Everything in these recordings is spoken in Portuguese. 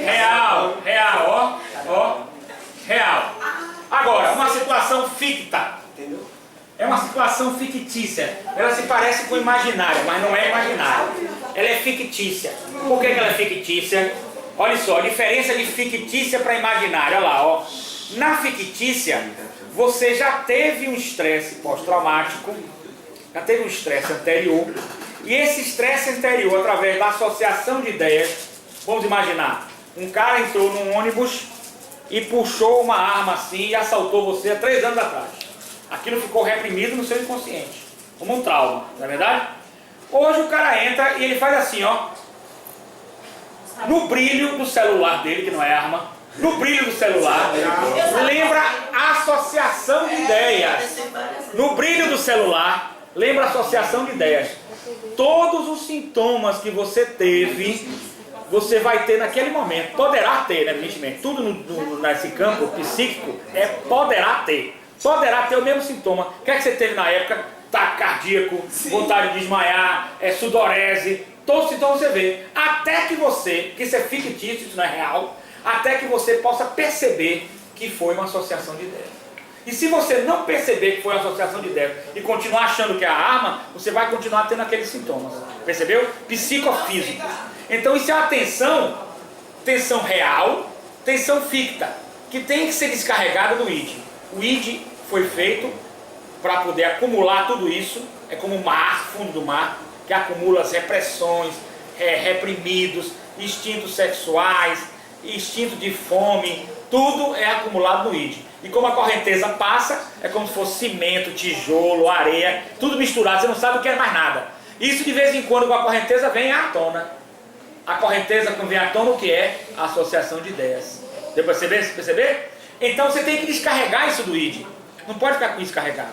Real, real, ó. Real. Agora, uma situação ficta. É uma situação fictícia. Ela se parece com imaginária, mas não é imaginária. Ela é fictícia. Por que ela é fictícia? Olha só, a diferença de fictícia para imaginária. Olha lá, ó. Na fictícia, você já teve um estresse pós-traumático, já teve um estresse anterior, e esse estresse anterior, através da associação de ideias, vamos imaginar, um cara entrou num ônibus e puxou uma arma assim e assaltou você há 3 anos atrás. Aquilo ficou reprimido no seu inconsciente, como um trauma, não é verdade? Hoje o cara entra e ele faz assim, ó, no brilho do celular dele, que não é arma, no brilho do celular, lembra a associação de ideias. No brilho do celular, lembra a associação de ideias. Todos os sintomas que você teve, você vai ter naquele momento. Poderá ter, né, evidentemente. Tudo nesse campo psíquico é poderá ter. Poderá ter o mesmo sintoma. O que é que você teve na época? Taque cardíaco, vontade de desmaiar, sudorese. Todos os sintomas você vê. Até que você, que isso é fictício, isso não é real, até que você possa perceber que foi uma associação de ideias. E se você não perceber que foi uma associação de ideias e continuar achando que é a arma, você vai continuar tendo aqueles sintomas. Percebeu? Psicofísicos. Então isso é uma tensão real, tensão ficta, que tem que ser descarregada do id. O id foi feito para poder acumular tudo isso, é como o mar, fundo do mar, que acumula as repressões, reprimidos, instintos sexuais, instinto de fome, tudo é acumulado no id. E como a correnteza passa, é como se fosse cimento, tijolo, areia, tudo misturado, você não sabe o que é mais nada. Isso de vez em quando com a correnteza vem à tona. A correnteza quando vem à tona, o que é? A associação de ideias. Deu para perceber? Então você tem que descarregar isso do id. Não pode ficar com isso carregado.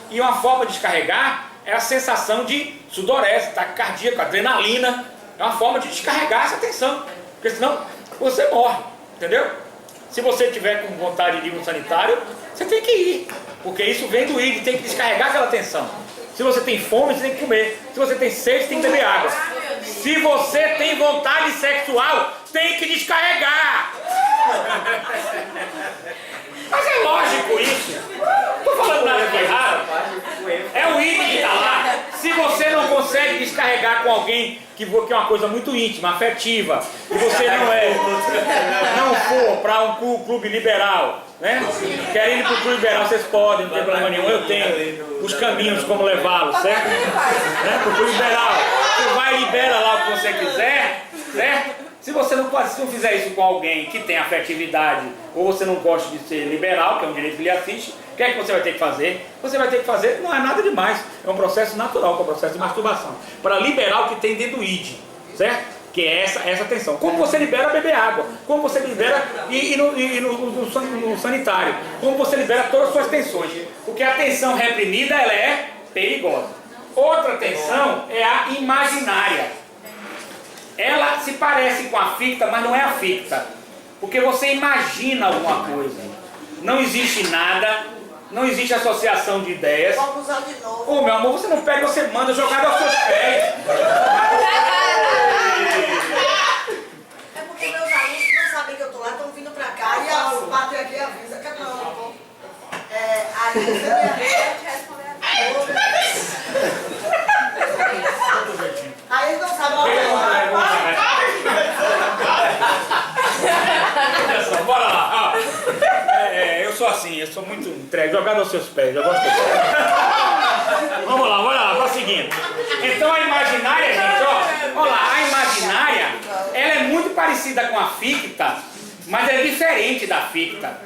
E uma forma de descarregar é a sensação de sudorese, taque cardíaco, adrenalina. É uma forma de descarregar essa tensão. Porque senão você morre. Entendeu? Se você tiver com vontade de ir no sanitário, você tem que ir. Porque isso vem do id, tem que descarregar aquela tensão. Se você tem fome, você tem que comer. Se você tem sede, você tem que beber água. Se você tem vontade sexual, tem que descarregar. Mas é lógico isso. Não estou falando nada de errado. É o id que está lá. Se você não consegue descarregar com alguém que é uma coisa muito íntima, afetiva, e você não for para um clube liberal, né? Querendo ir para o clube liberal, vocês podem, não tem problema nenhum. Eu tenho os caminhos como levá-los, certo? Para o clube liberal. Você vai e libera lá o que você quiser, certo? Se você não fizer isso com alguém que tem afetividade, ou você não gosta de ser liberal, que é um direito que lhe assiste, o que é que você vai ter que fazer? Você vai ter que fazer, não é nada demais, é um processo natural, que é o processo de masturbação, para liberar o que tem dentro do id, certo? Que é essa tensão. Como você libera beber água, como você libera ir no sanitário, como você libera todas as suas tensões. Porque a tensão reprimida, ela é perigosa. Outra tensão é a imaginária. Ela se parece com a ficta, mas não é a ficta. Porque você imagina alguma coisa. Não existe nada, não existe associação de ideias. Vamos usar de novo. Ô, meu amor, você não pega, você manda jogar aos seus pés. É porque meus alunos não sabem que eu tô lá, estão vindo pra cá e o padre aqui avisa que eu não. Aí você me responder a Aí eles não sabem o que eu bora lá. Eu sou assim, eu sou muito entregue, jogado aos seus pés. Eu gosto Vamos lá, bora lá, prosseguindo. Então a imaginária, gente, olha lá, a imaginária, ela é muito parecida com a ficta, mas é diferente da ficta.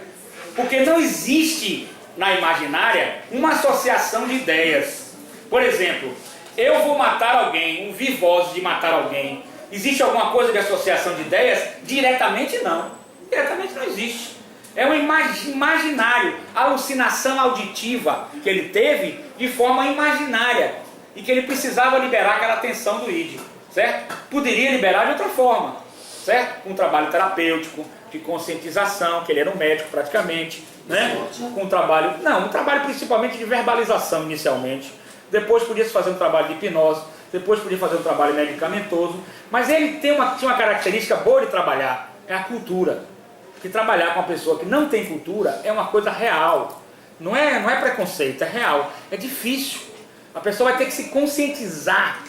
Porque não existe na imaginária uma associação de ideias. Por exemplo, eu vou matar alguém, ouvir vozes de matar alguém. Existe alguma coisa de associação de ideias? Diretamente não. Diretamente não existe. É um imaginário, alucinação auditiva que ele teve de forma imaginária. E que ele precisava liberar aquela tensão do id, certo? Poderia liberar de outra forma, certo? Com um trabalho terapêutico, de conscientização, que ele era um médico praticamente, né? Com um trabalho principalmente de verbalização inicialmente. Depois podia se fazer um trabalho de hipnose. depois podia fazer um trabalho medicamentoso, mas ele tinha uma característica boa de trabalhar, é a cultura. Porque trabalhar com uma pessoa que não tem cultura é uma coisa real, não é preconceito, é real, é difícil. A pessoa vai ter que se conscientizar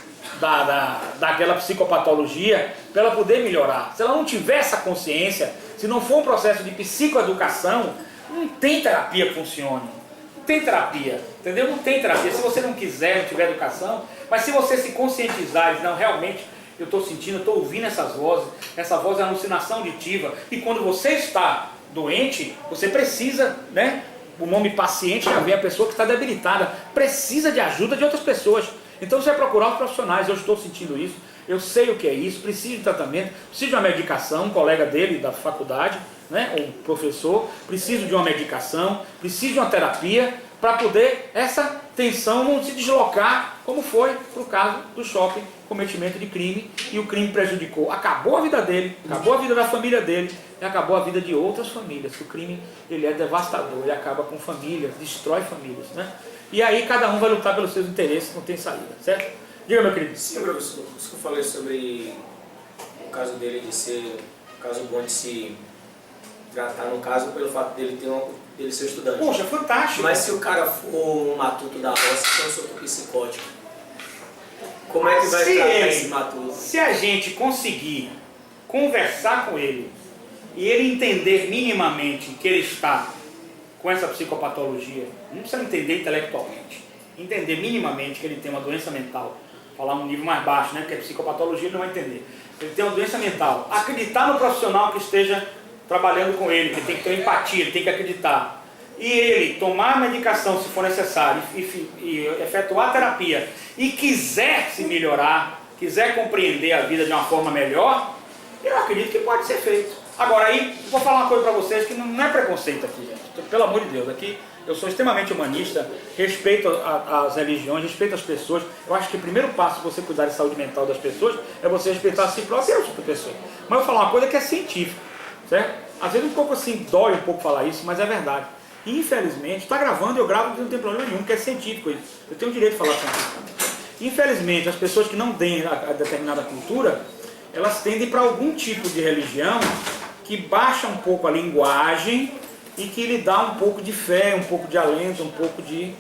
daquela psicopatologia para ela poder melhorar. Se ela não tiver essa consciência, se não for um processo de psicoeducação, não tem terapia que funcione. Não tem terapia, entendeu? Não tem terapia. Se você não quiser, não tiver educação, mas se você se conscientizar e dizer, não, realmente, eu estou sentindo, eu estou ouvindo essas vozes, essa voz é alucinação auditiva, e quando você está doente, você precisa, né? O nome paciente já vem a pessoa que está debilitada, precisa de ajuda de outras pessoas. Então você vai procurar os profissionais, eu estou sentindo isso, eu sei o que é isso, preciso de tratamento, preciso de uma medicação, um colega dele da faculdade, né, um professor, preciso de uma medicação, preciso de uma terapia, para poder essa tensão não se deslocar, como foi para o caso do shopping, cometimento de crime, e o crime prejudicou, acabou a vida dele, acabou a vida da família dele, e acabou a vida de outras famílias. O crime, ele é devastador, ele acaba com famílias, destrói famílias, né? E aí cada um vai lutar pelos seus interesses, não tem saída, certo? Diga, meu querido. Sim, professor, isso que eu falei sobre o caso dele de ser um caso bom de se tratar, no caso, pelo fato dele dele ser estudante. Poxa, fantástico. Mas se o cara for um matuto da roça, que é um surto psicótico, como é que vai tratar esse matuto? Se a gente conseguir conversar com ele e ele entender minimamente que ele está com essa psicopatologia, não precisa entender intelectualmente, entender minimamente que ele tem uma doença mental, falar um nível mais baixo, né, porque a psicopatologia ele não vai entender. Ele tem uma doença mental, acreditar no profissional que esteja trabalhando com ele, que tem que ter empatia, ele tem que acreditar. E ele tomar a medicação se for necessário e efetuar a terapia e quiser se melhorar, quiser compreender a vida de uma forma melhor, eu acredito que pode ser feito. Agora aí, vou falar uma coisa para vocês que não é preconceito aqui, gente. Pelo amor de Deus, aqui eu sou extremamente humanista, respeito as religiões, respeito as pessoas. Eu acho que o primeiro passo para você cuidar da saúde mental das pessoas é você respeitar a si próprio e a outra pessoa. Mas eu vou falar uma coisa que é científica, certo? Às vezes um pouco assim, dói um pouco falar isso, mas é verdade. E infelizmente, está gravando, eu gravo, não tem problema nenhum, porque é científico isso. Eu tenho o direito de falar cientificamente. Infelizmente, as pessoas que não têm a determinada cultura, elas tendem para algum tipo de religião que baixa um pouco a linguagem e que lhe dá um pouco de fé, um pouco de alento, um pouco de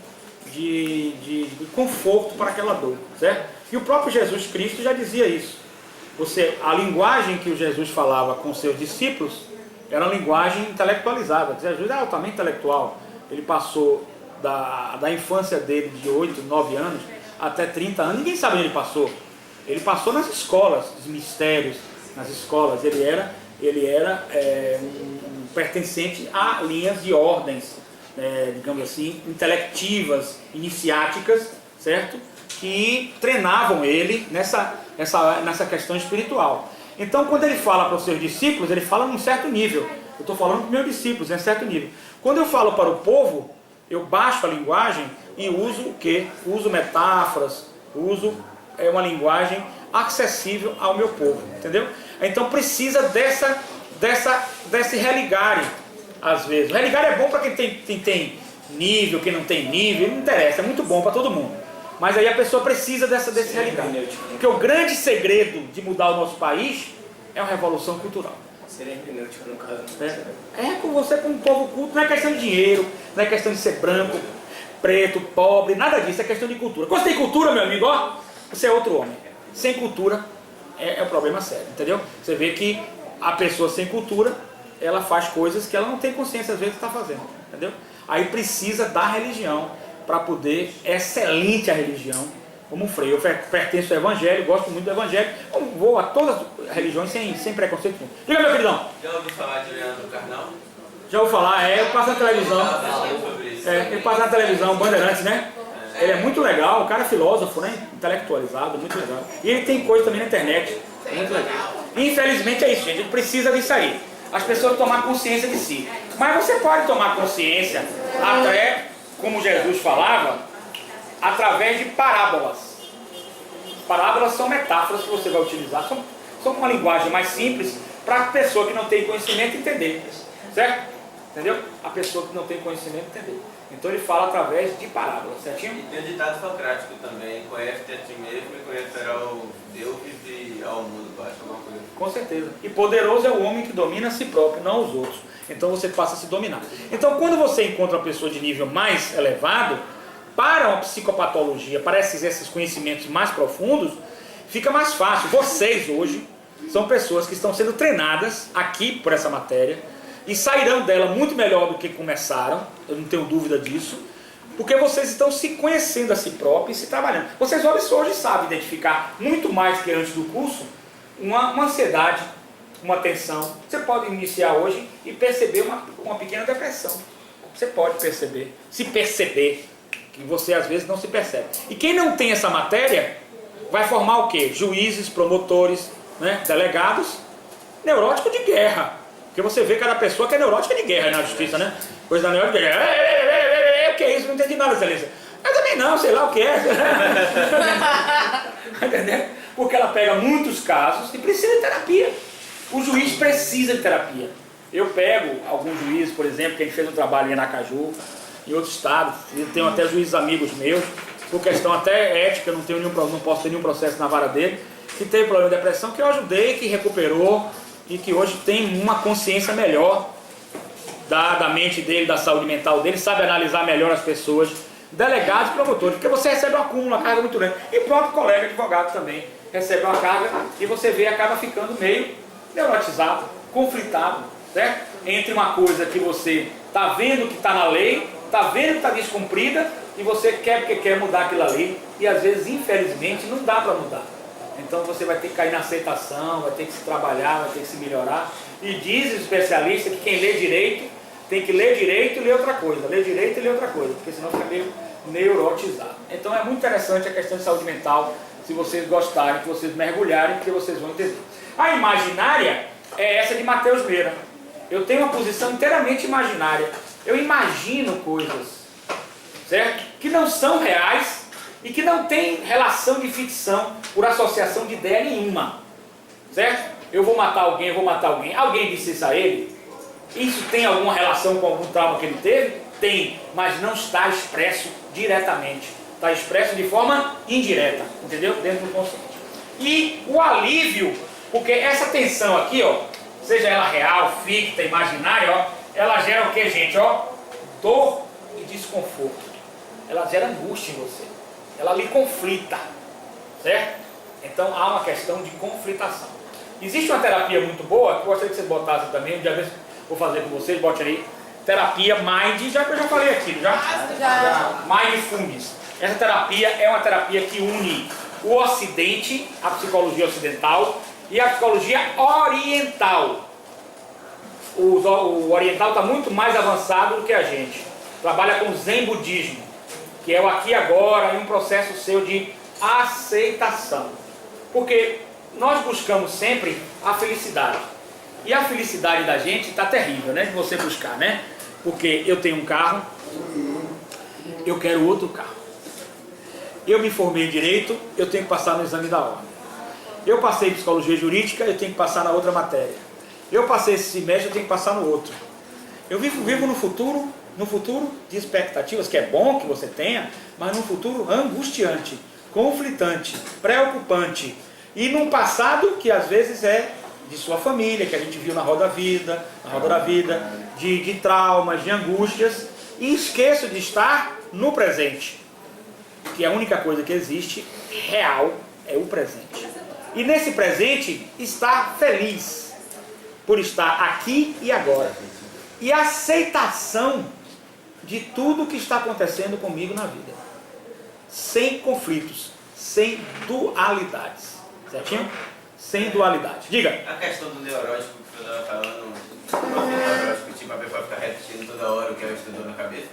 conforto para aquela dor, certo? E o próprio Jesus Cristo já dizia isso. A linguagem que o Jesus falava com seus discípulos era uma linguagem intelectualizada. Jesus era altamente intelectual. Ele passou da infância dele de 8, 9 anos até 30 anos, ninguém sabe onde ele passou. Ele passou nas escolas, os mistérios, nas escolas. Ele era um pertencente a linhas de ordens, digamos assim, intelectivas, iniciáticas, certo? Que treinavam ele nessa questão espiritual. Então, quando ele fala para os seus discípulos, ele fala num certo nível. Eu estou falando para os meus discípulos, em um certo nível. Quando eu falo para o povo, eu baixo a linguagem e uso o quê? Uso metáforas, uso uma linguagem acessível ao meu povo, entendeu? Então precisa desse religare, às vezes. O religare é bom para quem tem nível, quem não tem nível, não interessa, é muito bom para todo mundo. Mas aí a pessoa precisa desse religare. Porque o grande segredo de mudar o nosso país é uma revolução cultural. Seria hermenêutica no caso. Com você, com um povo culto, não é questão de dinheiro, não é questão de ser branco, preto, pobre, nada disso, é questão de cultura. Quando você tem cultura, meu amigo, ó, você é outro homem. Sem cultura é um problema sério, entendeu? Você vê que a pessoa sem cultura, ela faz coisas que ela não tem consciência às vezes que está fazendo, entendeu? Aí precisa da religião para poder, excelente a religião, como um freio. Eu pertenço ao evangelho, gosto muito do evangelho, vou a todas as religiões sem preconceito. Diga, meu queridão. Já ouviu falar de Leandro Carnal? Já ouviu falar, eu passo na televisão. Eu passo na televisão, Bandeirantes, né? Ele é muito legal, o cara é filósofo, né? Intelectualizado, muito legal. E ele tem coisa também na internet, muito legal. E, infelizmente é isso, gente, a gente precisa disso aí. As pessoas tomar consciência de si. Mas você pode tomar consciência, até, como Jesus falava, através de parábolas. Parábolas são metáforas que você vai utilizar, são uma linguagem mais simples para a pessoa que não tem conhecimento entender, certo? Entendeu? A pessoa que não tem conhecimento entender. Então ele fala através de parábolas, certinho? E tem o ditado socrático também, conhece-te a ti mesmo e conhecerá o Deus e ao mundo, acho alguma coisa. Com certeza. E poderoso é o homem que domina a si próprio, não os outros. Então você passa a se dominar. Então quando você encontra uma pessoa de nível mais elevado, para uma psicopatologia, para esses conhecimentos mais profundos, fica mais fácil. Vocês hoje são pessoas que estão sendo treinadas aqui por essa matéria e sairão dela muito melhor do que começaram, eu não tenho dúvida disso, porque vocês estão se conhecendo a si próprios e se trabalhando. Vocês hoje sabem identificar muito mais que antes do curso uma ansiedade, uma tensão. Você pode iniciar hoje e perceber uma pequena depressão. Você pode perceber, se perceber, que você às vezes não se percebe. E quem não tem essa matéria vai formar o quê? Juízes, promotores, né? Delegados, neurótico de guerra. Porque você vê cada pessoa que é neurótica de guerra na justiça, né? Coisa da neurótica de guerra. O que é isso? Não entendi nada, excelência. Eu também não, sei lá o que é. Entendeu? Porque ela pega muitos casos e precisa de terapia. O juiz precisa de terapia. Eu pego alguns juízes, por exemplo, que a gente fez um trabalho em Aracaju, em outro estado, eu tenho até juízes amigos meus, por questão até ética, não posso ter nenhum processo na vara dele, que teve problema de depressão, que eu ajudei, que recuperou e que hoje tem uma consciência melhor da mente dele, da saúde mental dele, sabe analisar melhor as pessoas, delegados e promotores, porque você recebe um acúmulo, uma carga muito grande, e o próprio colega advogado também recebe uma carga e você vê, acaba ficando meio neurotizado, conflitado, certo? Entre uma coisa que você está vendo que está na lei, está vendo que está descumprida e você quer porque quer mudar aquilo ali e às vezes, infelizmente, não dá para mudar. Então você vai ter que cair na aceitação, vai ter que se trabalhar, vai ter que se melhorar. E diz os especialistas que quem lê direito tem que ler direito e ler outra coisa, ler direito e ler outra coisa, porque senão fica meio neurotizado. Então é muito interessante a questão de saúde mental, se vocês gostarem, que vocês mergulharem, porque vocês vão entender. A imaginária é essa de Matheus Meira. Eu tenho uma posição inteiramente imaginária. Eu imagino coisas, certo? Que não são reais e que não têm relação de ficção por associação de ideia nenhuma, certo? Eu vou matar alguém, eu vou matar alguém. Alguém disse isso a ele? Isso tem alguma relação com algum trauma que ele teve? Tem, mas não está expresso diretamente. Está expresso de forma indireta, entendeu? Dentro do consciente. E o alívio, porque essa tensão aqui, ó, seja ela real, ficta, imaginária, ó, ela gera o que, gente? Ó, dor e desconforto. Ela gera angústia em você. Ela lhe conflita, certo? Então há uma questão de conflitação. Existe uma terapia muito boa, que eu gostaria que vocês botassem também, um dia desse vou fazer com vocês, bote aí, terapia Mind, já que eu já falei aqui, já? Mindfulness. Essa terapia é uma terapia que une o Ocidente, a psicologia ocidental, e a psicologia oriental. O oriental está muito mais avançado do que a gente. Trabalha com Zen budismo, que é o aqui e agora, e um processo seu de aceitação. Porque nós buscamos sempre a felicidade. E a felicidade da gente está terrível, né? De você buscar, né? Porque eu tenho um carro, eu quero outro carro. Eu me formei em Direito, eu tenho que passar no exame da ordem. Eu passei em Psicologia Jurídica, eu tenho que passar na outra matéria. Eu passei esse semestre, eu tenho que passar no outro. Eu vivo no futuro de expectativas, que é bom que você tenha, mas num futuro angustiante, conflitante, preocupante. E num passado que às vezes é de sua família, que a gente viu na roda da vida, de traumas, de angústias. E esqueço de estar no presente. Que a única coisa que existe real é o presente. E nesse presente, estar feliz por estar aqui e agora. E a aceitação de tudo que está acontecendo comigo na vida. Sem conflitos, sem dualidades. Certinho? Sem dualidade. Diga. A questão do neurótico que você estava falando, o neurótico, tipo, a pessoa fica repetindo toda hora o que ela estudou na cabeça?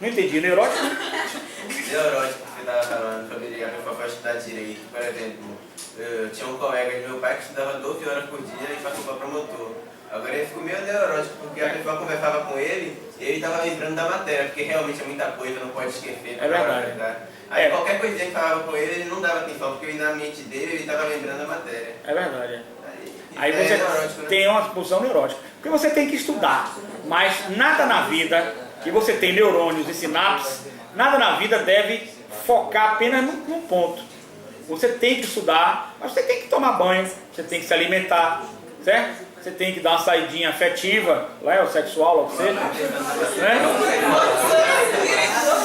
Não entendi. Neurótico? Neurótico que você estava falando sobre a pessoa para estudar direito. Por exemplo, eu tinha um colega de meu pai que estudava 12 horas por dia e passou para promotor. Agora ele ficou meio neurótico, porque a pessoa conversava com ele e ele estava lembrando da matéria, porque realmente é muita coisa, não pode esquecer. É verdade. Aí qualquer coisinha que falava com ele, ele não dava atenção, porque na mente dele ele estava lembrando da matéria. É verdade. Aí você tem uma pulsão neurótica. Porque você tem que estudar. Mas nada na vida, que você tem neurônios e sinapses, nada na vida deve focar apenas num ponto. Você tem que estudar, mas você tem que tomar banho, você tem que se alimentar, certo? Você tem que dar uma saidinha afetiva, lá é o sexual, ou seja, né?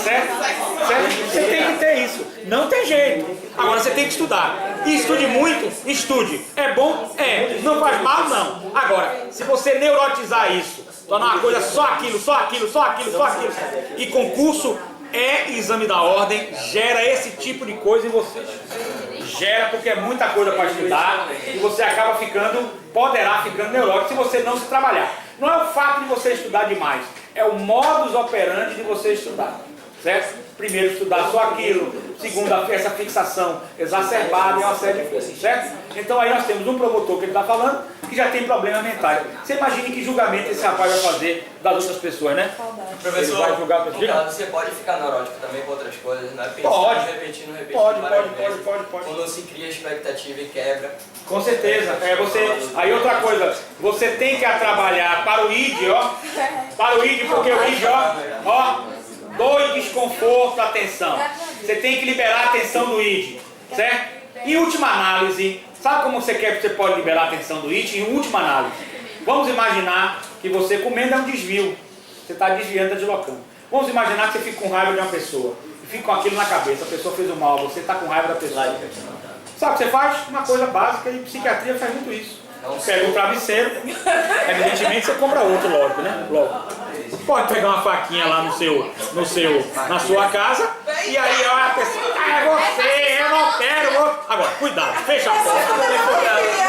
Certo? Você tem que ter isso. Não tem jeito. Agora você tem que estudar. E estude muito, estude. É bom? É. Não faz mal? Não. Agora, se você neurotizar isso, tornar uma coisa só aquilo, só aquilo, só aquilo, só aquilo, e concurso é exame da ordem, gera esse tipo de coisa em você. Gera porque é muita coisa para estudar e você acaba poderá ficando neurótico se você não se trabalhar. Não é o fato de você estudar demais, é o modus operandi de você estudar, certo? Primeiro, estudar só aquilo. Segundo, essa fixação exacerbada e uma série de coisas, certo? Então aí nós temos um promotor que ele está falando que já tem problemas mentais. Você imagine que julgamento esse rapaz vai fazer das outras pessoas, né? Professor, ele vai julgar a pessoa. você pode ficar neurótico também com outras coisas, não é? Pode. Repetindo Pode. Quando se cria expectativa e quebra. Com certeza. Aí outra coisa, você tem que trabalhar para o ID, ó. Para o ID, porque o ID, ó, dor e desconforto, atenção. Você tem que liberar a atenção do ID, certo? Em última análise, sabe como você pode liberar a atenção do ID? Em última análise, vamos imaginar que você comendo é um desvio. Você está desviando, está deslocando. Vamos imaginar que você fica com raiva de uma pessoa. E fica com aquilo na cabeça, a pessoa fez o mal, você está com raiva da pessoa. Sabe o que você faz? Uma coisa básica, e psiquiatria faz muito isso. Pega um travesseiro, evidentemente você compra outro, lógico, né? Logo. Pode pegar uma faquinha lá na sua casa, e aí ó, a pessoa, é você, eu não quero. Agora, cuidado, fecha a porta.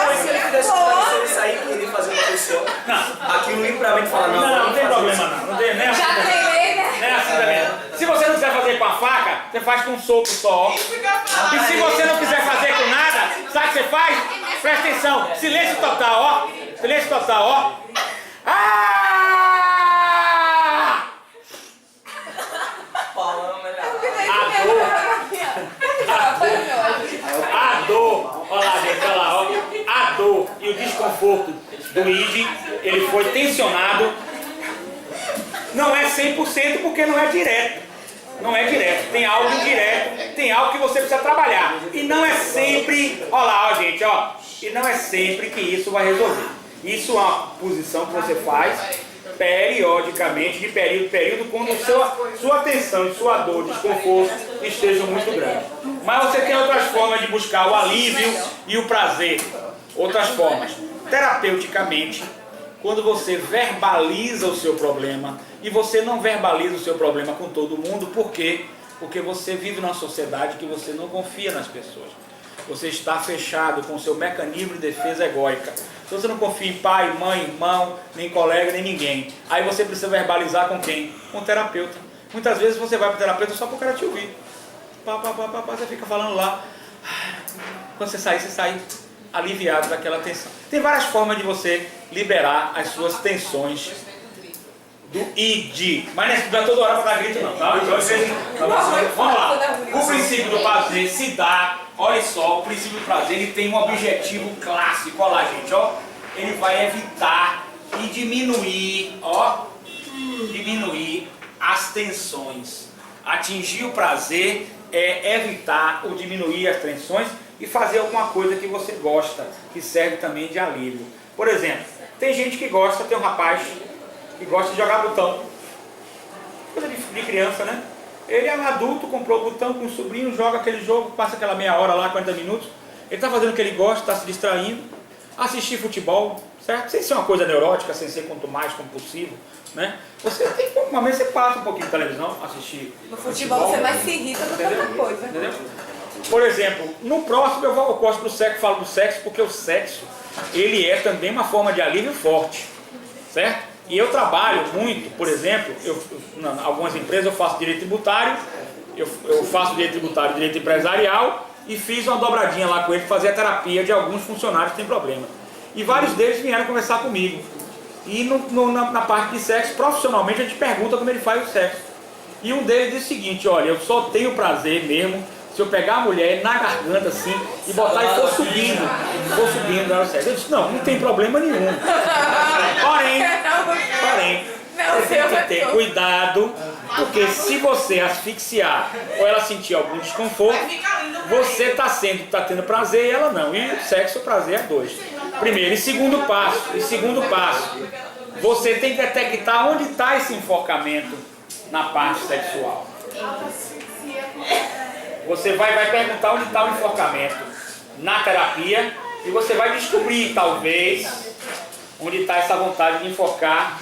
Mas se ele fizesse se ele sair e ele fazer uma pessoa, aquilo implamente fala, não tem problema não. Não tem nem assim também. Nem assim também. Se você não quiser fazer com a faca, você faz com um soco só. E se você não quiser fazer com nada, sabe o que você faz? Presta atenção, silêncio total, ó. Silêncio total, ó. A dor, olha lá, gente, olha lá, ó. A dor e o desconforto do ID, ele foi tensionado. Não é 100% porque não é direto. Não é direto, tem algo indireto, tem algo que você precisa trabalhar. E não é sempre, olha lá, ó, gente, ó. E não é sempre que isso vai resolver. Isso é uma posição que você faz periodicamente, de período em período, quando sua atenção e sua dor, desconforto estejam muito grandes. Mas você tem outras formas de buscar o alívio e o prazer. Outras formas. Terapeuticamente, quando você verbaliza o seu problema, e você não verbaliza o seu problema com todo mundo, por quê? Porque você vive numa sociedade que você não confia nas pessoas. Você está fechado com o seu mecanismo de defesa egóica. Se você não confia em pai, mãe, irmão, nem colega, nem ninguém, aí você precisa verbalizar com quem? Com o terapeuta. Muitas vezes você vai para o terapeuta só para o cara te ouvir. Você fica falando lá. Quando você sai aliviado daquela tensão. Tem várias formas de você liberar as suas tensões do ID. Mas não é toda hora para dar grito não, tá? Vamos lá. O princípio do prazer se dá. Olha só, o princípio do prazer ele tem um objetivo clássico. Olha lá, gente, ó. Ele vai evitar e diminuir, ó, diminuir as tensões. Atingir o prazer é evitar ou diminuir as tensões e fazer alguma coisa que você gosta, que serve também de alívio. Por exemplo, tem gente que gosta, tem um rapaz que gosta de jogar botão. Coisa de criança, né? Ele é um adulto, comprou o botão com o sobrinho, joga aquele jogo, passa aquela meia hora lá, 40 minutos. Ele está fazendo o que ele gosta, está se distraindo. Assistir futebol, certo? Sem ser uma coisa neurótica, sem ser quanto mais compulsivo, né? Você tem uma vez você passa um pouquinho de televisão, assistir no futebol você mais se irrita do que outra coisa. Entendeu? Por exemplo, no próximo eu gosto do sexo, falo do sexo, porque o sexo, ele é também uma forma de alívio forte, certo? E eu trabalho muito, por exemplo, em algumas empresas eu faço direito tributário, eu faço direito tributário, direito empresarial, e fiz uma dobradinha lá com ele, fazer a terapia de alguns funcionários que têm problema. E vários deles vieram conversar comigo. E na parte de sexo, profissionalmente, a gente pergunta como ele faz o sexo. E um deles disse o seguinte: olha, eu só tenho prazer mesmo se eu pegar a mulher na garganta assim e botar e for subindo, não era certo. Eu disse, não tem problema nenhum. Porém, Não, você tem que ter cuidado, porque se você asfixiar ou ela sentir algum desconforto, você está tendo prazer e ela não. E sexo, prazer é dois. Primeiro. E segundo passo, você tem que detectar onde está esse enforcamento na parte sexual. Você vai perguntar onde está o enforcamento na terapia e você vai descobrir, talvez, onde está essa vontade de enforcar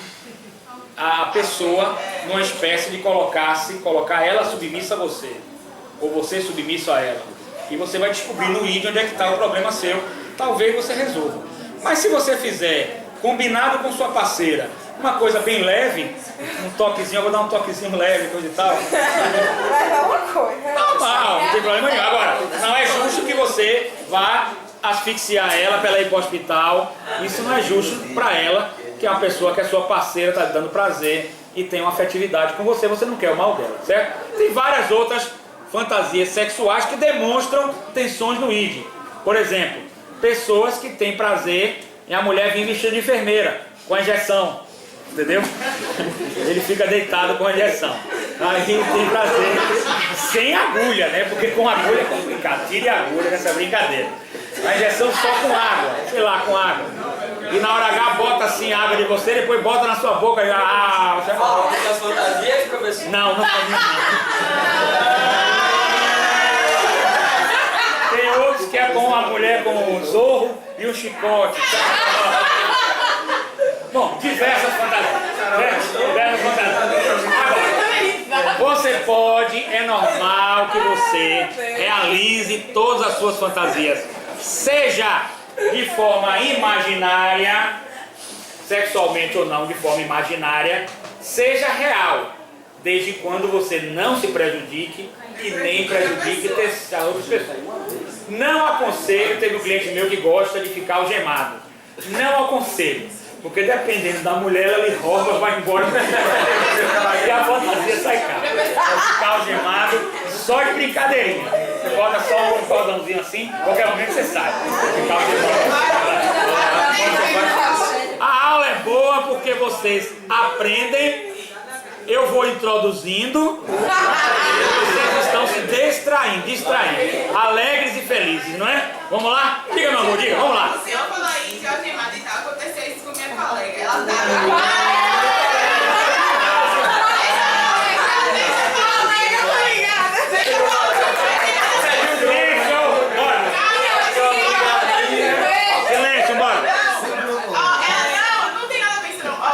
a pessoa numa espécie de colocar ela submissa a você, ou você submisso a ela. E você vai descobrir no id onde é que está o problema seu. Talvez você resolva. Mas se você fizer combinado com sua parceira, uma coisa bem leve, um toquezinho, eu vou dar um toquezinho leve, coisa e tal. Vai dar uma coisa. Normal, não tem problema nenhum. Agora, não é justo que você vá asfixiar ela para ela ir para o hospital. Isso não é justo para ela, que é uma pessoa que é sua parceira, está dando prazer e tem uma afetividade com você, você não quer o mal dela, certo? Tem várias outras fantasias sexuais que demonstram tensões no id. Por exemplo, pessoas que têm prazer em a mulher vir vestida de enfermeira, com a injeção, entendeu? Ele fica deitado com a injeção. Aí tem prazer sem agulha, né? Porque com agulha é complicado. Tire a agulha dessa brincadeira. A injeção só com água, sei lá, com água. E na hora H bota assim a água de você, depois bota na sua boca e você... Falou das fantasias, professor? Não pode não. Tem outros que é com a mulher com o zorro e o chicote. Bom, diversas fantasias. Diversas fantasias. Agora, você pode, é normal que você realize todas as suas fantasias, seja de forma imaginária, sexualmente ou não, de forma imaginária, seja real, desde quando você não se prejudique e nem prejudique a outras pessoas. Não aconselho, teve um cliente meu que gosta de ficar algemado. Não aconselho, porque dependendo da mulher, ela lhe rouba, vai embora e a fantasia sai cá. Vai ficar algemado só de brincadeirinha. Você bota só um cordãozinho assim, qualquer momento você sai. Ficar algemado. A aula é boa porque vocês aprendem, eu vou introduzindo, vocês estão se distraindo, alegres e felizes, não é? Vamos lá? Diga, meu amor, diga, vamos lá. O senhor falou aí de algemada e tal, aconteceu isso com minha colega. Ela tava... Silêncio, bora. Não tem nada a ver isso não. Ó,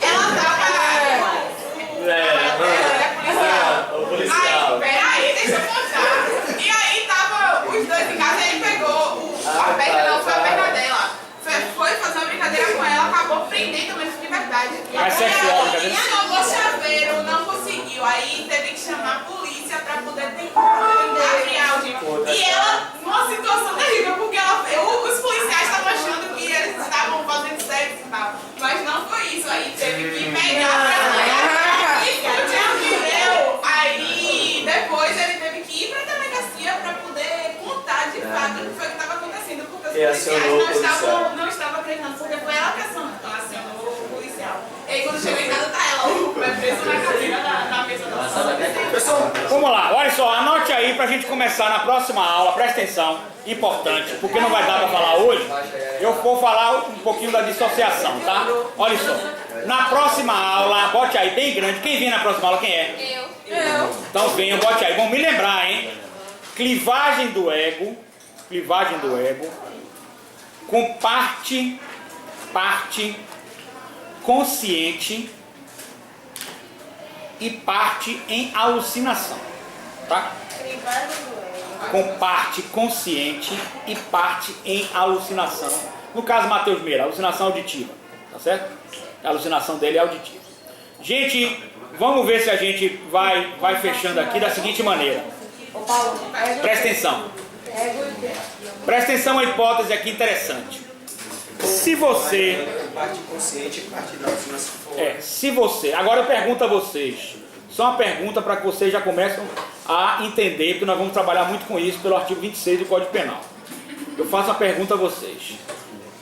ela tava... Aí, peraí, deixa eu contar. E aí tava os dois em casa e ele pegou a perna, não foi a perna dela. Foi fazer uma brincadeira com ela, acabou prendendo mesmo de verdade. Mas sexual, brincadeira? E a chaveiro não conseguiu. Aí teve que chamar a polícia pra poder tentar criar o E ela, numa situação terrível, porque os policiais estavam achando que eles estavam fazendo sexo e tal. Mas não foi isso. Aí teve que pegar pra e o diabo deu. Aí depois ele teve que ir pra delegacia pra poder contar de fato o que foi que estava acontecendo. Porque os policiais não estavam acreditando, porque foi ela que acionou o policial. E aí quando chegou em casa tá ela, o pé preso na cadeira na mesa da sala. Pessoal, vamos lá, olha só, anote aí pra gente começar na próxima aula, presta atenção, importante, porque não vai dar pra falar hoje, eu vou falar um pouquinho da dissociação, tá? Olha só, na próxima aula, bote aí bem grande, quem vem na próxima aula, quem é? Eu. Então venham, bote aí, vamos me lembrar, hein? Clivagem do ego, com parte consciente e parte em alucinação, tá? Com parte consciente e parte em alucinação. No caso, Matheus Meira, alucinação auditiva, tá certo? A alucinação dele é auditiva. Gente, vamos ver se a gente vai fechando aqui da seguinte maneira. Presta atenção. Presta atenção, a hipótese aqui interessante. Se você... Parte consciente e parte da alucinação. se você... Agora eu pergunto a vocês. Só uma pergunta para que vocês já começam a entender, porque nós vamos trabalhar muito com isso pelo artigo 26 do Código Penal. Eu faço uma pergunta a vocês.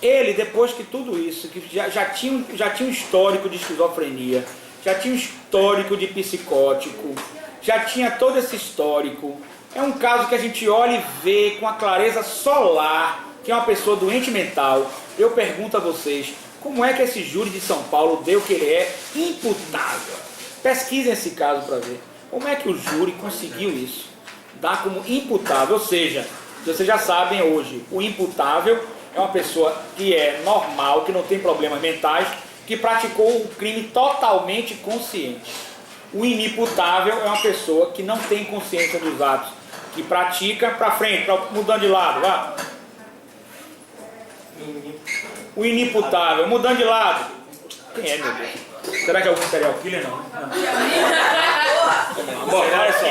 Ele, depois que tudo isso, que já tinha um histórico de esquizofrenia, já tinha um histórico de psicótico, já tinha todo esse histórico, é um caso que a gente olha e vê com a clareza solar que é uma pessoa doente mental. Eu pergunto a vocês, como é que esse júri de São Paulo deu que ele é imputável? Pesquisem esse caso para ver. Como é que o júri conseguiu isso? Dá como imputável, ou seja, vocês já sabem hoje, o imputável é uma pessoa que é normal, que não tem problemas mentais, que praticou o crime totalmente consciente. O inimputável é uma pessoa que não tem consciência dos atos, que pratica para frente, mudando de lado, vá. O inimputável, mudando de lado. Quem é, meu Deus? Será que é algum serial killer? Não. Bora, olha só.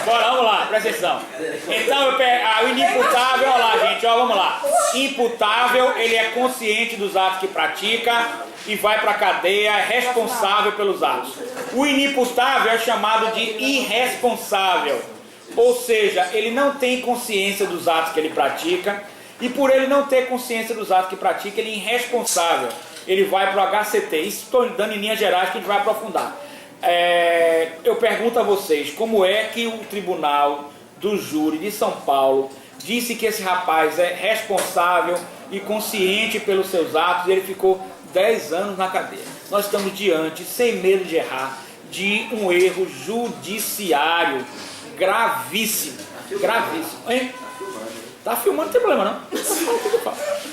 Bora, vamos lá, presta atenção. Então, o inimputável, olha lá, gente, ó, vamos lá. Imputável, ele é consciente dos atos que pratica e vai para a cadeia, é responsável pelos atos. O inimputável é chamado de irresponsável, ou seja, ele não tem consciência dos atos que ele pratica e por ele não ter consciência dos atos que pratica, ele é irresponsável. Ele vai para o HCT. Isso estou dando em linhas gerais que a gente vai aprofundar. Eu pergunto a vocês, como é que o tribunal do júri de São Paulo disse que esse rapaz é responsável e consciente pelos seus atos e ele ficou 10 anos na cadeia? Nós estamos diante, sem medo de errar, de um erro judiciário gravíssimo. Gravíssimo. Hein? Tá filmando, não tem problema não.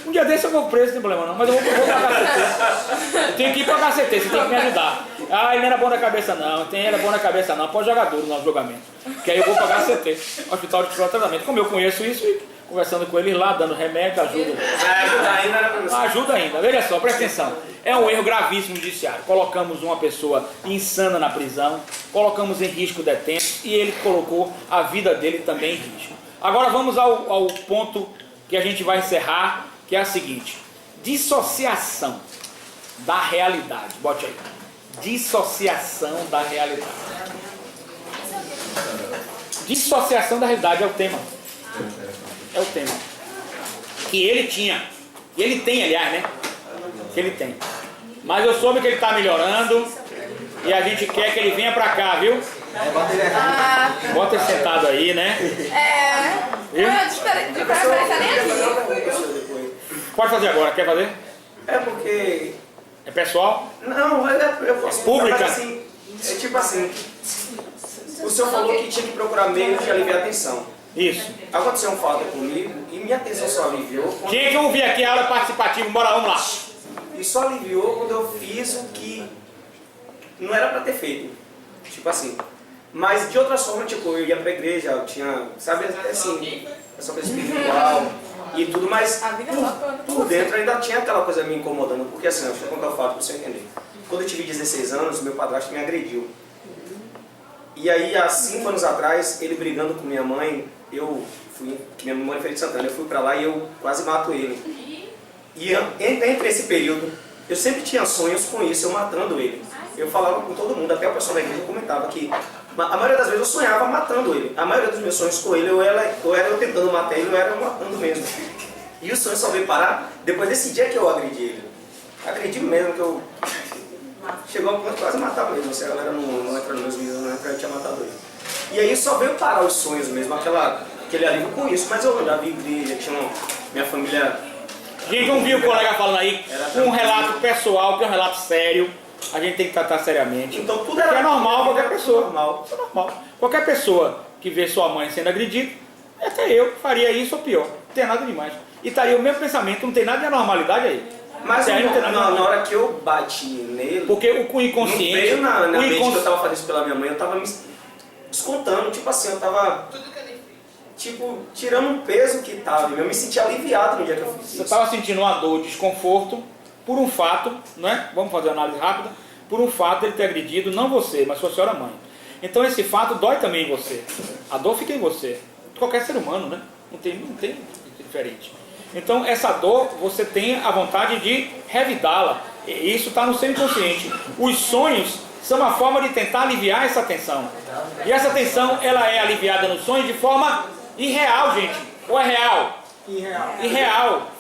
Um dia desse eu vou preso, não tem problema não. Mas eu vou para HCT. Eu tenho que ir para HCT, você tem que me ajudar. Ah, ele não era bom na cabeça não, ele era bom na cabeça não. Pode jogar duro no nosso julgamento. Que aí eu vou para HCT, Hospital de Tratamento. Como eu conheço isso, e conversando com eles lá, dando remédio, ajuda. Ajuda ainda. Veja só, presta atenção. É um erro gravíssimo judiciário. Colocamos uma pessoa insana na prisão, colocamos em risco detentos e ele colocou a vida dele também em risco. Agora vamos ao ponto que a gente vai encerrar, que é a seguinte: dissociação da realidade. Bote aí. Dissociação da realidade. Dissociação da realidade é o tema. É o tema. Que ele tinha. E ele tem, aliás, né? Que ele tem. Mas eu soube que ele está melhorando. E a gente quer que ele venha pra cá, viu? Bota ele sentado aí, né? Viu? De preferência nem aqui. Pode fazer agora, quer fazer? É porque... É pessoal? Não, eu posso... Pública? Mas assim, é tipo assim... O senhor falou que tinha que procurar meios de aliviar a tensão. Isso. Aconteceu um fato comigo e minha atenção só aliviou... Quem é que ouvir aqui a aula participativa? Bora, vamos lá. E só aliviou quando eu fiz o que não era pra ter feito. Tipo assim... Mas de outras formas, tipo, eu ia pra igreja, eu tinha, sabe, assim, essa coisa espiritual e tudo, mas por dentro ainda tinha aquela coisa me incomodando, porque assim, deixa eu contar o fato pra você entender. Quando eu tive 16 anos, meu padrasto me agrediu. E aí, há 5 anos atrás, ele brigando com minha mãe, minha mãe foi de Santana, eu fui pra lá e eu quase mato ele. E entre esse período, eu sempre tinha sonhos com isso, eu matando ele. Eu falava com todo mundo, até o pessoal da igreja comentava que a maioria das vezes eu sonhava matando ele. A maioria dos meus sonhos com ele, ou era eu tentando matar ele, ou era eu matando mesmo. E o sonho só veio parar depois desse dia que eu agredi ele. Agredi mesmo, que eu... Chegou ao ponto de quase matar mesmo. Se a galera não entra nos meus vídeos, não entra, eu tinha matado ele. E aí só veio parar os sonhos mesmo, aquele alívio com isso. Mas eu já vi igreja, tinha minha família... Gente, vamos ver o colega falando aí, um relato pessoal, que é um relato sério. A gente tem que tratar seriamente. Então tudo era... Que é normal qualquer pessoa. Normal. Isso é normal. Qualquer pessoa que vê sua mãe sendo agredida, até eu faria isso ou pior. Não tem nada demais. E estaria o mesmo pensamento, não tem nada de anormalidade aí. Mas aí não tem nada na hora que eu bati nele... Porque o inconsciente... Não veio na mente que eu tava fazendo isso pela minha mãe, eu tava me descontando. Tipo assim, eu tava... Tipo, tirando um peso que tava. Eu me senti aliviado no dia que eu fiz isso. Você estava sentindo uma dor, desconforto, por um fato, não é? Vamos fazer uma análise rápida. Por um fato de ele ter agredido, não você, mas sua senhora mãe. Então esse fato dói também em você. A dor fica em você. Qualquer ser humano, né? Não tem diferente. Então essa dor, você tem a vontade de revidá-la. Isso está no seu inconsciente. Os sonhos são uma forma de tentar aliviar essa tensão. E essa tensão, ela é aliviada no sonho de forma irreal, gente. Ou é real? Irreal.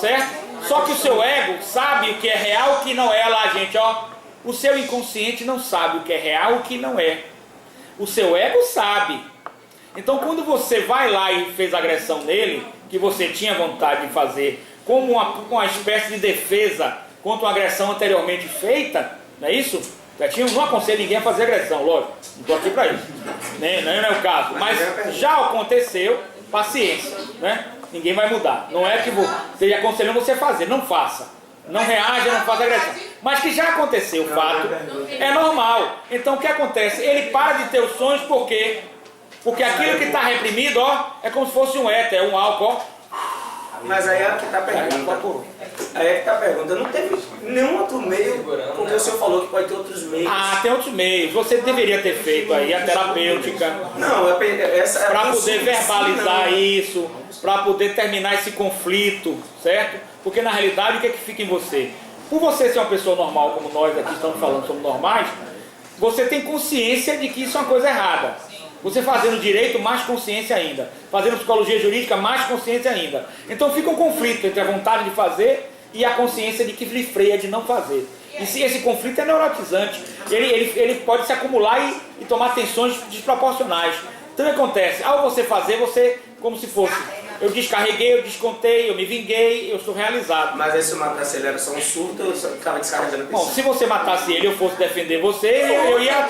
Certo? Só que o seu ego sabe o que é real e o que não é lá, gente, ó. O seu inconsciente não sabe o que é real e o que não é. O seu ego sabe. Então, quando você vai lá e fez agressão nele, que você tinha vontade de fazer, como uma espécie de defesa contra uma agressão anteriormente feita, não é isso? Betinho, não aconselho ninguém a fazer agressão, lógico. Não estou aqui para isso. Não é o caso. Mas já aconteceu, paciência, né? Ninguém vai mudar. Não é que esteja aconselhando você a fazer, não faça. Não reaja, não faça agressão. Mas que já aconteceu o fato, é normal. Então o que acontece? Ele para de ter os sonhos por quê? Porque aquilo que está reprimido, ó, é como se fosse um éter, um álcool, ó. Mas aí é que está a pergunta. Aí é que está a pergunta. Não teve nenhum outro meio, porque o senhor falou que pode ter outros meios. Ah, tem outros meios. Você deveria ter feito aí a terapêutica. Não, essa para poder verbalizar isso, para poder terminar esse conflito, certo? Porque na realidade o que é que fica em você? Por você ser uma pessoa normal, como nós aqui estamos falando, somos normais, você tem consciência de que isso é uma coisa errada. Você fazendo direito, mais consciência ainda. Fazendo psicologia jurídica, mais consciência ainda. Então fica um conflito entre a vontade de fazer e a consciência de que lhe freia de não fazer. E se esse conflito é neurotizante, ele pode se acumular e tomar tensões desproporcionais. Então o que acontece? Ao você fazer, você, como se fosse, eu descarreguei, eu descontei, eu me vinguei, eu sou realizado. Mas aí se eu matasse ele era só um surto, eu só ficava descarregando a pessoa. Bom, se você matasse ele, eu fosse defender você, eu ia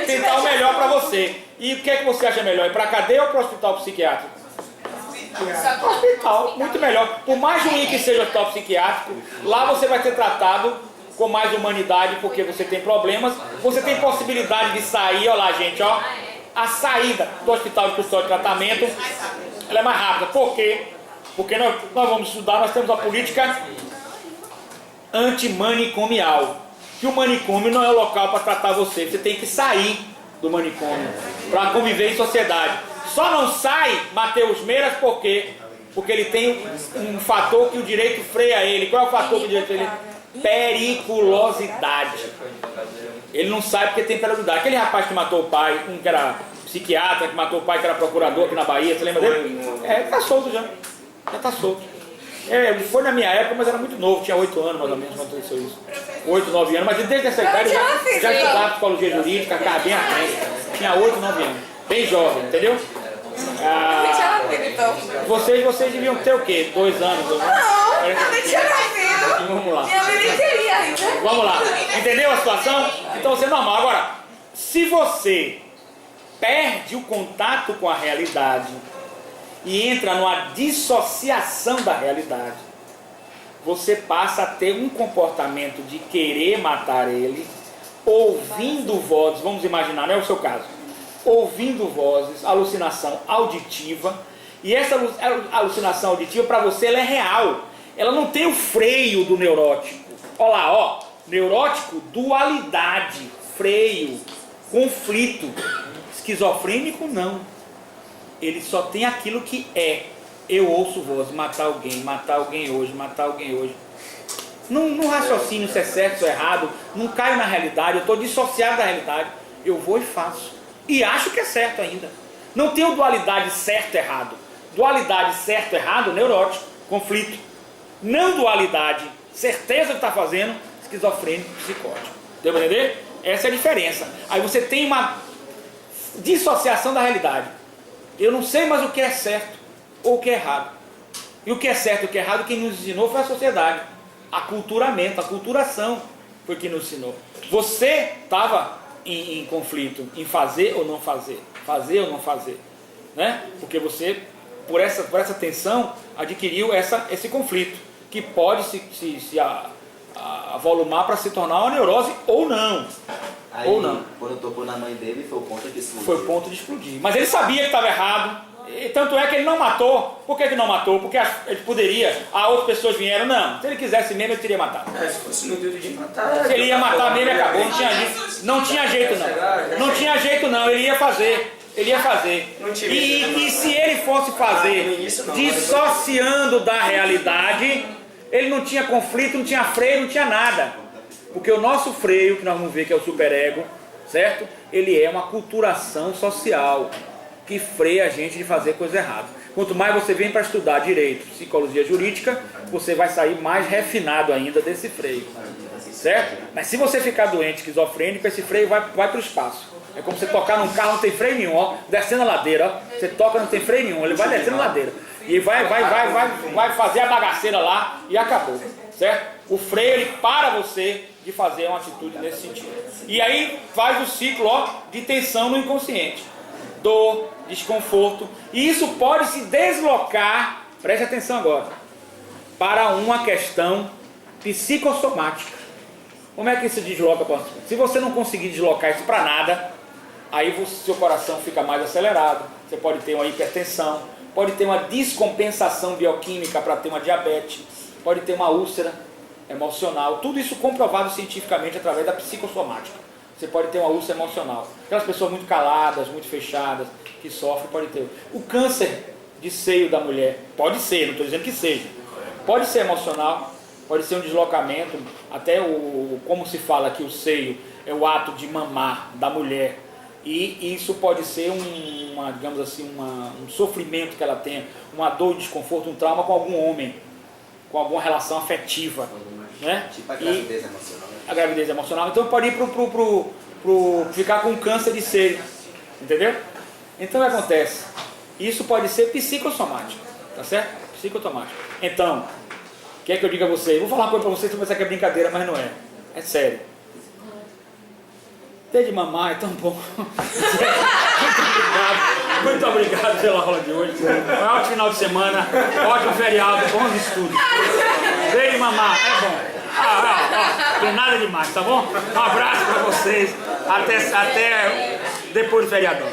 tentar o melhor para você. E o que é que você acha melhor? Ir para a cadeia ou para o hospital psiquiátrico? Hospital, muito melhor. Por mais ruim que seja o hospital psiquiátrico, lá você vai ser tratado com mais humanidade, porque você tem problemas, você tem possibilidade de sair, olha lá, gente, ó. A saída do hospital de custódia de tratamento, ela é mais rápida. Por quê? Porque nós vamos estudar, nós temos a política antimanicomial. Que o manicômio não é o local para tratar você, você tem que sair do manicômio para conviver em sociedade. Só não sai Matheus Meiras por quê? Porque ele tem um fator que o direito freia ele. Qual é o fator que o direito freia ele? Periculosidade. Ele não sai porque tem periculosidade. Aquele rapaz que matou o pai, um que era psiquiatra, que matou o pai, que era procurador aqui na Bahia, você lembra dele? Tá solto já. Já tá solto. Foi na minha época, mas era muito novo, tinha 8 anos mais ou menos quando aconteceu isso. 8, 9 anos, mas desde essa idade já estudava psicologia jurídica, ficava bem à frente. Tinha 8, 9 anos. Bem jovem, entendeu? Vocês deviam ter o quê? 2 anos? Não, eu nem tinha nascido. Vamos lá. Eu nem queria ainda. Vamos lá. Entendeu a situação? Então você é normal. Agora, se você perde o contato com a realidade e entra numa dissociação da realidade, você passa a ter um comportamento de querer matar ele, ouvindo vozes, vamos imaginar, não é o seu caso, ouvindo vozes, alucinação auditiva, e essa alucinação auditiva para você ela é real, ela não tem o freio do neurótico. Olha lá, ó, neurótico, dualidade, freio, conflito. Esquizofrênico não, ele só tem aquilo que é. Eu ouço voz, matar alguém hoje, matar alguém hoje. Não raciocínio se é certo ou errado, não caio na realidade, eu estou dissociado da realidade. Eu vou e faço. E acho que é certo ainda. Não tenho dualidade certo e errado. Dualidade certo e errado, neurótico, conflito. Não dualidade, certeza que está fazendo, esquizofrênico, psicótico. Deu para entender? Essa é a diferença. Aí você tem uma dissociação da realidade. Eu não sei mais o que é certo ou o que é errado. E o que é certo e o que é errado, quem nos ensinou foi a sociedade. Aculturamento, a aculturação foi quem nos ensinou. Você estava em conflito, em fazer ou não fazer, fazer ou não fazer, né? Porque você, por essa tensão, adquiriu esse conflito, que pode se avolumar para se tornar uma neurose ou não. Aí, ou não. Quando tocou na mãe dele, foi o ponto de explodir. Foi o ponto de explodir. Mas ele sabia que estava errado. E tanto é que ele não matou. Por que ele não matou? Porque ele poderia. Outras pessoas vieram. Não. Se ele quisesse mesmo, ele teria matado. Se fosse no intuito de matar... Se ele ia matar mesmo, acabou. Não tinha jeito não. Não tinha jeito não. Ele ia fazer. Ele ia fazer. E se ele fosse fazer dissociando da realidade, ele não tinha conflito, não tinha freio, não tinha nada. Porque o nosso freio, que nós vamos ver que é o superego, certo? Ele é uma culturação social que freia a gente de fazer coisa errada. Quanto mais você vem para estudar direito, psicologia jurídica, você vai sair mais refinado ainda desse freio, certo? Mas se você ficar doente, esquizofrênico, esse freio vai para o espaço. É como você tocar num carro, não tem freio nenhum, ó, descendo a ladeira, ó. Você toca, não tem freio nenhum, ele vai descendo a ladeira. E vai fazer a bagaceira lá e acabou, certo? O freio, ele para você de fazer uma atitude nesse sentido. E aí faz o ciclo, ó, de tensão no inconsciente. Dor, desconforto. E isso pode se deslocar, preste atenção agora, para uma questão psicossomática. Como é que isso desloca? Se você não conseguir deslocar isso para nada, aí seu coração fica mais acelerado, você pode ter uma hipertensão, pode ter uma descompensação bioquímica para ter uma diabetes, pode ter uma úlcera emocional, tudo isso comprovado cientificamente através da psicossomática. Você pode ter uma úlcera emocional. Aquelas pessoas muito caladas, muito fechadas, que sofrem, pode ter. O câncer de seio da mulher, pode ser, não estou dizendo que seja, pode ser emocional, pode ser um deslocamento, até como se fala que o seio é o ato de mamar da mulher, e isso pode ser digamos assim, um sofrimento que ela tenha, uma dor, um desconforto, um trauma com algum homem, com alguma relação afetiva, né? Tipo a gravidez emocional. A gravidez emocional. Então pode ir ficar com câncer de seio, entendeu? Então o que acontece? Isso pode ser psicossomático, tá certo? Psicossomático. Então, quer que eu diga a você? Eu vou falar uma coisa para vocês, você vai pensar que é brincadeira, mas não é. É sério. Ter de mamar é tão bom. Muito obrigado pela aula de hoje. Um ótimo final de semana, ótimo feriado, bons estudos. Ter de mamar é bom. Tem nada demais, tá bom? Um abraço para vocês. Até depois do feriadão.